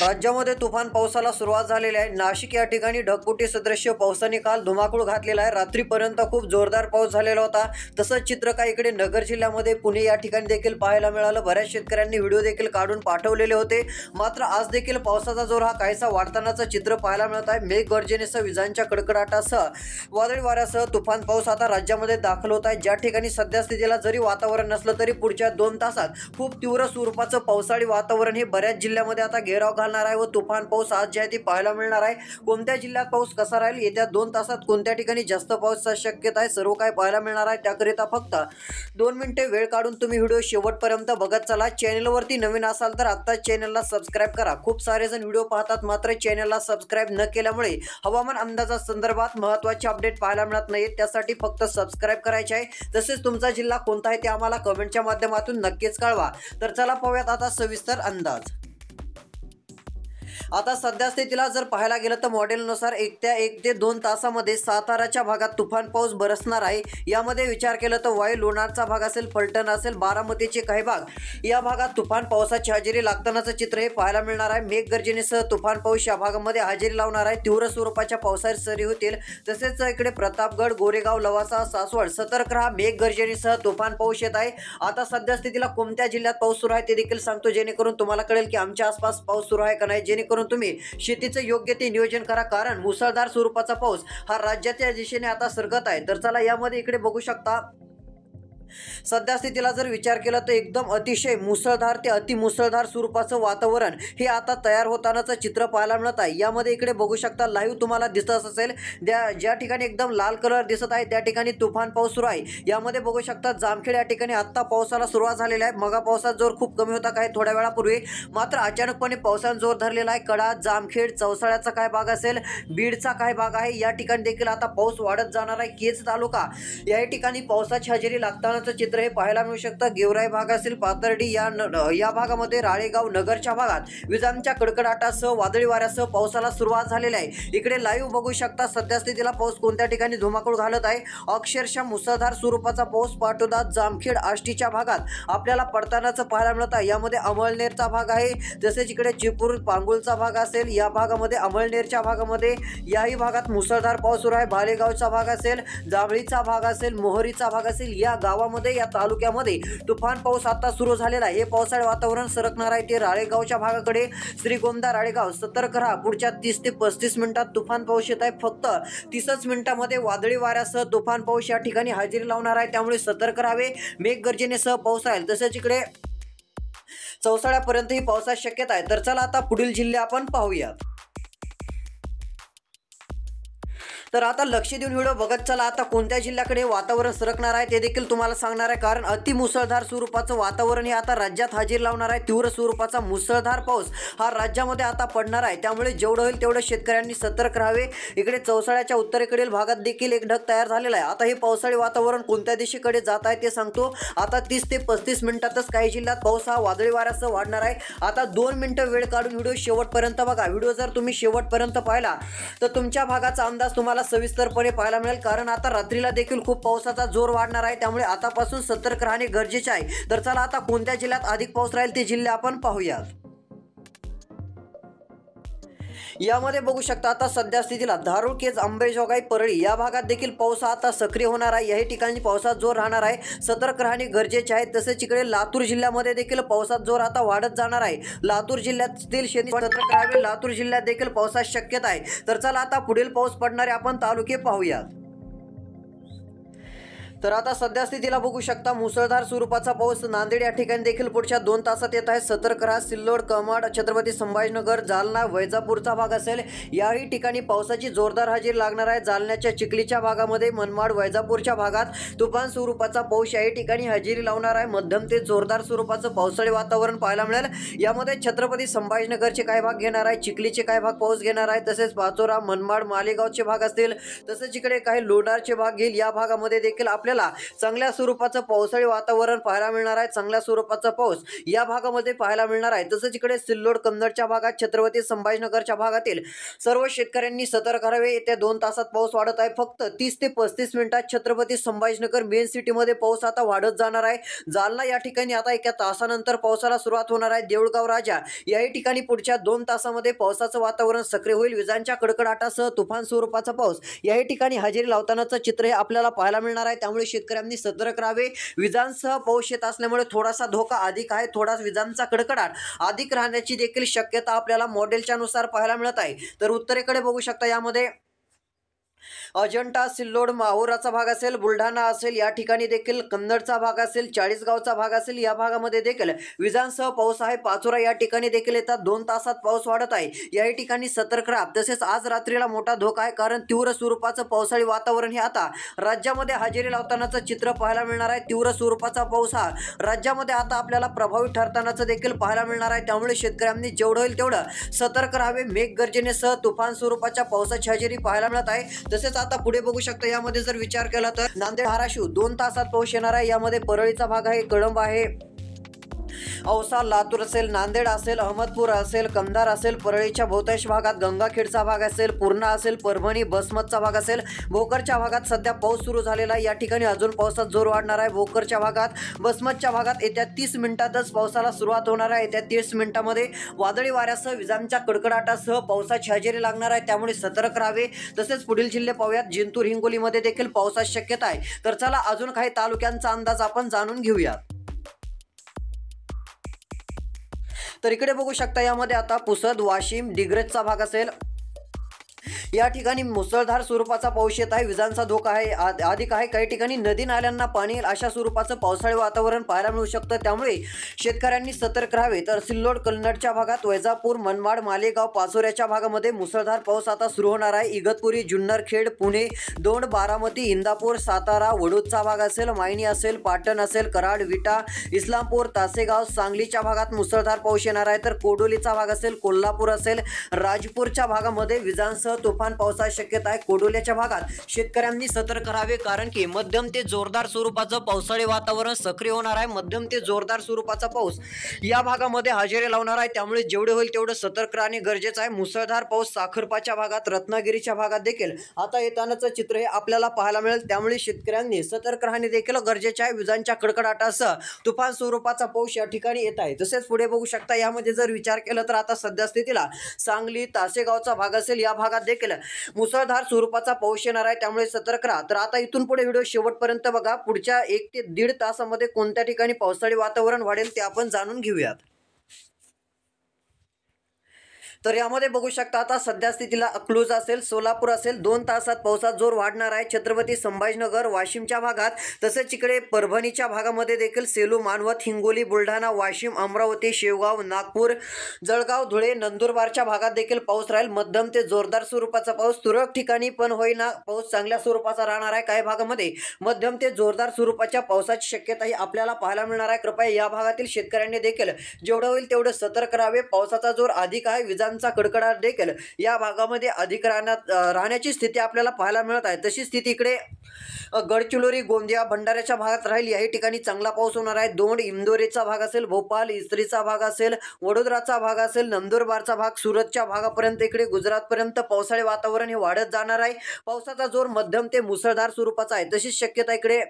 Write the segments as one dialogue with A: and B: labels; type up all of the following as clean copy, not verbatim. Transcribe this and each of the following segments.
A: राज्यामध्ये तुफान पावसाला सुरुवात झालेली आहे। नाशिक या ठिकाणी ढगफुटी सदृश्य पावसाने काल धुमाकूळ घातलेला आहे। रात्रीपर्यंत खूप जोरदार पाऊस झालेला होता। तसंच चित्र काही इकडे नगर जिल्ह्यामध्ये पुणे या ठिकाणी देखील पाहायला मिळालं। बऱ्याच शेतकऱ्यांनी व्हिडिओ देखील काढून पाठवलेले होते। मात्र आज देखील पावसाचा जोर हा काहीसा वाढतानाचं चित्र पाहायला मिळत आहे। मेघगर्जनेसह विजांच्या कडकडाटासह वादळी वाऱ्यासह तुफान पाऊस आता राज्यामध्ये दाखल होत आहे। ज्या ठिकाणी सध्या स्थितीला जरी वातावरण नसलं तरी पुढच्या 2 तासात खूप तीव्र स्वरूपाचं पावसाळी वातावरण हे बऱ्याच जिल्ह्यामध्ये आता घेराव घालणार आहे व तुफान पाऊस आज जे आहे ती पाहायला मिळणार आहे। कोणत्या जिल्ह्यात पाऊस कसा राहील, येत्या 2 तासात कोणत्या ठिकाणी जास्त पावसाची शक्यता आहे, सर्व काही पाहायला मिळणार आहे। त्याकरिता फक्त 2 मिनिटे वेळ काढून तुम्ही व्हिडिओ शेवटपर्यंत बघत चला। चॅनलवरती नवीन असाल तर आत्ताच चॅनलला सबस्क्राइब करा। खूप सारे जण व्हिडिओ पाहतात मात्र चॅनलला सबस्क्राइब न केल्यामुळे हवामान अंदाजासंदर्भात महत्त्वाचे अपडेट पाहायला मिळत नाहीत। त्यासाठी फक्त सबस्क्राइब करायचे आहे। तसेच तुमचा जिल्हा कोणता आहे ते आम्हाला कमेंटच्या माध्यमातून नक्कीच कळवा। तर चला पाहूयात आता सविस्तर अंदाज। आता सध्या स्थितीला जर पाहायला गेलं तर मॉडेलनुसार 1 ते 2 तासामध्ये साताराच्या भागात तुफान पाऊस बरसणार आहे। यामध्ये विचार केला तर वाई लोणारचा भाग असेल, फलटण असेल, बारामतीचे काही भाग या भागात तुफान पावसाची हजेरी लागतानाचं चित्र हे पाहायला मिळणार आहे। मेघगर्जनेसह तुफान पाऊस या भागामध्ये हजेरी लावणार आहे। तीव्र स्वरूपाच्या पावसाची सरी होतील। तसेच इकडे प्रतापगड, गोरेगाव, लवासा, सासवड सतर्क राहा। मेघगर्जनेसह तुफान पाऊस येत आहे। आता सध्या स्थितीला कोणत्या जिल्ह्यात पाऊस सुरू आहे ते देखील सांगतो, जेणेकरून तुम्हाला कळेल की आमच्या आसपास पाऊस सुरू आहे का नाही। जेणेकरून तुम्ही शेतीचं योग्य ते नियोजन करा, कारण मुसळधार स्वरूपाचा पाऊस हा राज्याच्या दिशेने आता सरकत आहे। तर चला यामध्ये इकडे बघू शकता सध्या स्थितीला जर विचार केला तर एकदम अतिशय मुसळधार ते अतिमुसळधार स्वरूपाचं वातावरण हे आता तयार होतानाचं चित्र पाहायला मिळत आहे। यामध्ये इकडे बघू शकता लाईव्ह तुम्हाला दिसत असेल, ज्या ठिकाणी एकदम लाल कलर दिसत आहे त्या ठिकाणी तुफान पाऊस सुरू आहे। यामध्ये बघू शकता जामखेड या ठिकाणी आत्ता पावसाला सुरुवात झालेली आहे। मगा पावसाचा जोर खूप कमी होता काही थोड्या वेळापूर्वी, मात्र अचानकपणे पावसाचा जोर धरलेला आहे। कडा, जामखेड, चौसाळ्याचा काय भाग असेल, बीडचा काय भाग आहे या ठिकाणी देखील आता पाऊस वाढत जाणार आहे। केज तालुका या ठिकाणी पावसाची हजेरी लागताना चित्र हे पाहायला मिळू शकतं। गेवराई भाग असेल, पाथर्डी या भागामध्ये, राळेगाव, नगरच्या भागात विजांच्या कडकडाटासह वादळी वाऱ्यासह पावसाला सुरुवात झालेली आहे। इकडे लाईव्ह बघू शकता सध्या स्थितीला पाऊस कोणत्या ठिकाणी धुमाकूळ घालत आहे। अक्षरशः मुसळधार स्वरूपाचा पाऊस पाटोदा, जामखेड, आष्टीच्या भागात आपल्याला पडतानाच पाहायला मिळत आहे। यामध्ये अमळनेरचा भाग आहे, तसेच इकडे चिपूर, पांगुलचा भाग असेल, या भागामध्ये अमळनेरच्या भागामध्ये याही भागात मुसळधार पाऊस सुरू आहे। भालेगावचा भाग असेल, जांभळीचा भाग असेल, मोहरीचा भाग असेल, या गावामध्ये या तालुक्यामध्ये तुफान पाऊस आता सुरू झालेला आहे। हे पावसाळी वातावरण सरकणार आहे ते राळेगावच्या भागाकडे। श्रीगोंदा, राळेगाव सतर्क राहा। पुढच्या 30 ते 35 मिनिटात तुफान पाऊस येत आहे। फक्त 30 मिनिटांमध्ये वादळी वाऱ्यासह तुफान पाऊस या ठिकाणी हजेरी लावणार आहे, त्यामुळे सतर्क राहावे। मेघगर्जनेसह पाऊस राहील। तसेच इकडे चौसाळ्यापर्यंत ही पावसाची शक्यता आहे। तर चला आता पुढील जिल्हे आपण पाहूयात। तर आता लक्ष देऊन व्हिडिओ बघत चला। आता कोणत्या जिल्ह्याकडे वातावरण सरकणार आहे ते देखील तुम्हाला सांगणार आहे, कारण अतिमुसळधार स्वरूपाचं वातावरण हे आता राज्यात हजेरी लावणार आहे। तीव्र स्वरूपाचा मुसळधार पाऊस हा राज्यामध्ये आता पडणार आहे, त्यामुळे जेवढं होईल तेवढं शेतकऱ्यांनी सतर्क राहावे। इकडे चौसाळ्याच्या उत्तरेकडील भागात देखील एक ढग तयार झालेला आहे। आता हे पावसाळी वातावरण कोणत्या दिशेकडे जात आहे ते सांगतो। आता 30 ते 35 मिनिटातच काही जिल्ह्यात पाऊस हा वादळी वाऱ्यासह वाढणार आहे। आता 2 मिनिटं वेळ काढून व्हिडिओ शेवटपर्यंत बघा। व्हिडिओ जर तुम्ही शेवटपर्यंत पाहिला तर तुमच्या भागाचा अंदाज तुम्हाला सविस्तरपणे पाहायला मिळेल, कारण आता रात्रीला देखील खूप पावसाचा जोर वाढणार आहे, त्यामुळे आतापासून सतर्क राहणे गरजेचे आहे। तर चला आता कोणत्या जिल्ह्यात अधिक पाऊस राहील ते जिल्हे आपण पाहूयात। यामध्ये बघू शकता आता सध्या स्थितीला धारूर, केज, अंबेजोगाई, परळी या भागात देखील पाऊस आता सक्रिय होणार आहे। याही ठिकाणी पावसाचा जोर राहणार आहे, सतर्क राहणे गरजेचे आहे। तसेच इकडे लातूर जिल्ह्यामध्ये देखील पावसाचा जोर आता वाढत जाणार आहे। लातूर जिल्ह्यातील शेती सतर्क राहावे। लातूर जिल्ह्यात देखील पावसाची शक्यता आहे। तर चला आता पुढील पाऊस पडणारे आपण तालुके पाहूयात। तर आता सध्या स्थितीला बघू शकता मुसळधार स्वरूपाचा पाऊस नांदेड या ठिकाणी देखील पुढच्या 2 तासात येत आहे। सतर्क राहा। सिल्लोड, कमाड, छत्रपती संभाजीनगर, जालना, वैजापूरचा भाग असेल, याही ठिकाणी पावसाची जोरदार हजेरी लागणार आहे। जालन्याच्या चिखलीच्या भागामध्ये, मनमाड, वैजापूरच्या भागात तुफान स्वरूपाचा पाऊस याही ठिकाणी हजेरी लावणार आहे। मध्यम ते जोरदार स्वरूपाचं पावसाळी वातावरण पाहायला मिळेल। यामध्ये छत्रपती संभाजीनगरचे काही भाग घेणार आहे, चिखलीचे काही भाग पाऊस घेणार आहे, तसेच पाचोरा, मनमाड, मालेगावचे भाग असतील, तसेच इकडे काही लोणारचे भाग घेईल। या भागामध्ये देखील आपल्याला आपल्याला चांगल्या स्वरूपाचं पावसाळी वातावरण पाहायला मिळणार आहे। चांगल्या स्वरूपाचा पाऊस या भागामध्ये पाहायला मिळणार आहे। तसंच इकडे सिल्लोड कन्नडच्या भागात, छत्रपती संभाजीनगरच्या भागातील सर्व शेतकऱ्यांनी सतर्क राहावे। येत्या 2 तासात पाऊस वाढत आहे। फक्त 30 ते 35 मिनिटात छत्रपती संभाजीनगर मेन सिटीमध्ये पाऊस आता वाढत जाणार आहे। जालना या ठिकाणी आता एका तासानंतर पावसाला सुरुवात होणार आहे। देऊळगाव राजा याही ठिकाणी पुढच्या 2 तासामध्ये पावसाचं वातावरण सक्रिय होईल। विजांच्या कडकडाटासह तुफान स्वरूपाचा पाऊस याही ठिकाणी हजेरी लावतानाचं चित्र हे आपल्याला पाहायला मिळणार आहे। त्यामुळे शेतकऱ्यांनी सतर्क राहावे। विजांसह पाऊस येत असल्यामुळे थोडासा धोका अधिक आहे। थोडा विजांचा कडकडाट अधिक राहण्याची देखील शक्यता आपल्याला मॉडेलच्या नुसार पाहायला मिळत आहे। तर उत्तरेकडे बघू शकता, यामध्ये अजंठा, सिल्लोड, माहुराचा भाग असेल, बुलढाणा असेल, या ठिकाणी देखील कन्नडचा भाग असेल, चाळीसगावचा भाग असेल, या भागामध्ये देखील विजांसह पाऊस आहे। पाचोरा या ठिकाणी देखील येतात 2 तासात पाऊस वाढत आहे। याही ठिकाणी सतर्क राहा। तसेच आज रात्रीला मोठा धोका आहे, कारण तीव्र स्वरूपाचं पावसाळी वातावरण हे आता राज्यामध्ये हजेरी लावतानाचं चित्र पाहायला मिळणार आहे। तीव्र स्वरूपाचा पाऊस हा राज्यामध्ये आता आपल्याला प्रभावी ठरतानाचं देखील पाहायला मिळणार आहे। त्यामुळे शेतकऱ्यांनी जेवढं होईल तेवढं सतर्क राहावे। मेघगर्जनेसह तुफान स्वरूपाच्या पावसाची हजेरी पाहायला मिळत आहे। तसेच आता पुढे बघू शकता, यामध्ये जर विचार केला तर नांदेड, धाराशिव 2 तासात पाऊस येणार आहे। यामध्ये परळीचा भाग आहे, कळंब आहे, औसा, लातूर असेल, नांदेड असेल, अहमदपूर असेल, कंधार असेल, परळीच्या बहुतांश भागात गंगाखेडचा भाग असेल, पूर्णा असेल, परभणी, बसमतचा भाग असेल, भोकरच्या भागात सध्या पाऊस सुरू झालेला आहे। या ठिकाणी अजून पावसात जोर वाढणार आहे। भोकरच्या भागात, बसमतच्या भागात येत्या 30 मिनिटातच पावसाला सुरुवात होणार आहे। येत्या 30 मिनिटांमध्ये वादळी वाऱ्यासह विजांच्या कडकडाटासह पावसाची हजेरी लागणार आहे। त्यामुळे सतर्क राहावे। तसेच पुढील जिल्हे पाहूयात, जिंतूर, हिंगोलीमध्ये देखील पावसाची शक्यता आहे। तर चला अजून काही तालुक्यांचा अंदाज आपण जाणून घेऊयात। तर इकडे बघू शकता, यामध्ये आता पुसद, वाशिम, डिग्रजचा भाग असेल, या ठिकाणी मुसळधार स्वरूपाचा पाऊस येत आहे। विजांचा धोका आहे अधिक आहे। काही ठिकाणी नदी नाल्यांना पाणी येईल अशा स्वरूपाचं पावसाळी वातावरण पाहायला मिळू शकतं। त्यामुळे शेतकऱ्यांनी सतर्क राहावे। तर सिल्लोड, कन्नडच्या भागात, वैजापूर, मनमाड, मालेगाव, पाचोऱ्याच्या भागामध्ये मुसळधार पाऊस आता सुरू होणार आहे। इगतपुरी, जुन्नर, खेड, पुणे, दौंड, बारामती, इंदापूर, सातारा, वडूजचा भाग असेल, मायनी असेल, पाटण असेल, कराड, विटा, इस्लामपूर, तासेगाव, सांगलीच्या भागात मुसळधार पाऊस येणार आहे। तर कोडोलीचा भाग असेल, कोल्हापूर असेल, राजपूरच्या भागामध्ये विजांसह तुफान पावसाची शक्यता आहे। कोडोलीच्या भागात शेतकऱ्यांनी सतर्क राहावे, कारण की मध्यम ते जोरदार स्वरूपाचं पावसाळी वातावरण सक्रिय होणार आहे। मध्यम ते जोरदार स्वरूपाचा पाऊस या भागामध्ये हजेरी लावणार आहे। त्यामुळे जेवढे होईल तेवढं सतर्क राहणे गरजेचं आहे। मुसळधार पाऊस साखरपाच्या भागात, रत्नागिरीच्या भागात देखील आता येतानाचं चित्र हे आपल्याला पाहायला मिळेल। त्यामुळे शेतकऱ्यांनी सतर्क राहणे देखील गरजेचे आहे। विजांच्या कडकडाटासह तुफान स्वरूपाचा पाऊस या ठिकाणी येत आहे। तसेच पुढे बघू शकता, यामध्ये जर विचार केला तर आता सध्या स्थितीला सांगली, तासेगावचा भाग असेल, या भागात देखील मुसळधार स्वरूपाचा पाऊस येणार आहे। त्यामुळे सतर्क राहा। तर आता इथून पुढे व्हिडिओ शेवटपर्यंत बघा। पुढच्या 1 ते 1.5 तासामध्ये कोणत्या ठिकाणी पावसाळी वातावरण वाढेल ते आपण जाणून घेऊयात। तर यामध्ये बघू शकता, आता सध्या स्थितीला अकलूज असेल, सोलापूर असेल, 2 तासात पावसात जोर वाढणार आहे। छत्रपती संभाजीनगर, वाशिमच्या भागात, तसेच इकडे परभणीच्या भागामध्ये देखील सेलू, मानवत, हिंगोली, बुलढाणा, वाशिम, अमरावती, शेवगाव, नागपूर, जळगाव, धुळे, नंदुरबारच्या भागात देखील पाऊस राहील। मध्यम ते जोरदार स्वरूपाचा पाऊस तुरळक ठिकाणी पण होईना पाऊस चांगल्या स्वरूपाचा राहणार आहे। काही भागामध्ये मध्यम ते जोरदार स्वरूपाच्या पावसाची शक्यताही आपल्याला पाहायला मिळणार आहे। कृपया या भागातील शेतकऱ्यांनी देखील जेवढं होईल तेवढं सतर्क राहावे। पावसाचा जोर अधिक आहे। विजांचा कडकडाट देखील या भागामध्ये अधिक राहण्याची स्थिती आपल्याला पाहायला मिळत आहे। तशी स्थिती इकडे गडचिरोली, गोंदिया, भंडाऱ्याच्या भागात राहील। याही ठिकाणी चांगला पाऊस होणार आहे। दौंड, इंदोरीचा भाग असेल, भोपाळ, इस्त्रीचा भाग असेल, वडोदराचा भाग असेल, नंदुरबारचा भाग, सुरतच्या भागापर्यंत, इकडे गुजरातपर्यंत पावसाळी वातावरण हे वाढत जाणार आहे। पावसाचा जोर मध्यम ते मुसळधार स्वरूपाचा आहे। तशीच शक्यता इकडे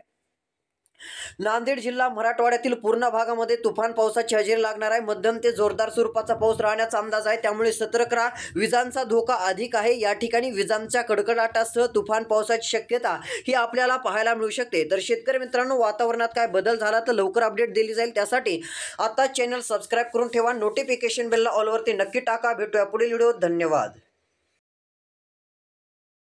A: नांदेड जिल्हा, मराठवाड्यातील पूर्ण भागामध्ये तुफान पावसाची हजेरी लागणार आहे। मध्यम ते जोरदार स्वरूपाचा पाऊस राहण्याचा अंदाज आहे। त्यामुळे सतर्क राहा। विजांचा धोका अधिक आहे। या ठिकाणी विजांच्या कडकडाटासह तुफान पावसाची शक्यता ही आपल्याला पाहायला मिळू शकते। तर शेतकरी मित्रांनो, वातावरणात काय बदल झाला तर लवकर अपडेट दिली जाईल। त्यासाठी आता चॅनल सबस्क्राईब करून ठेवा। नोटिफिकेशन बेलला ऑलवरती नक्की टाका। भेटूया पुढील व्हिडिओत। धन्यवाद।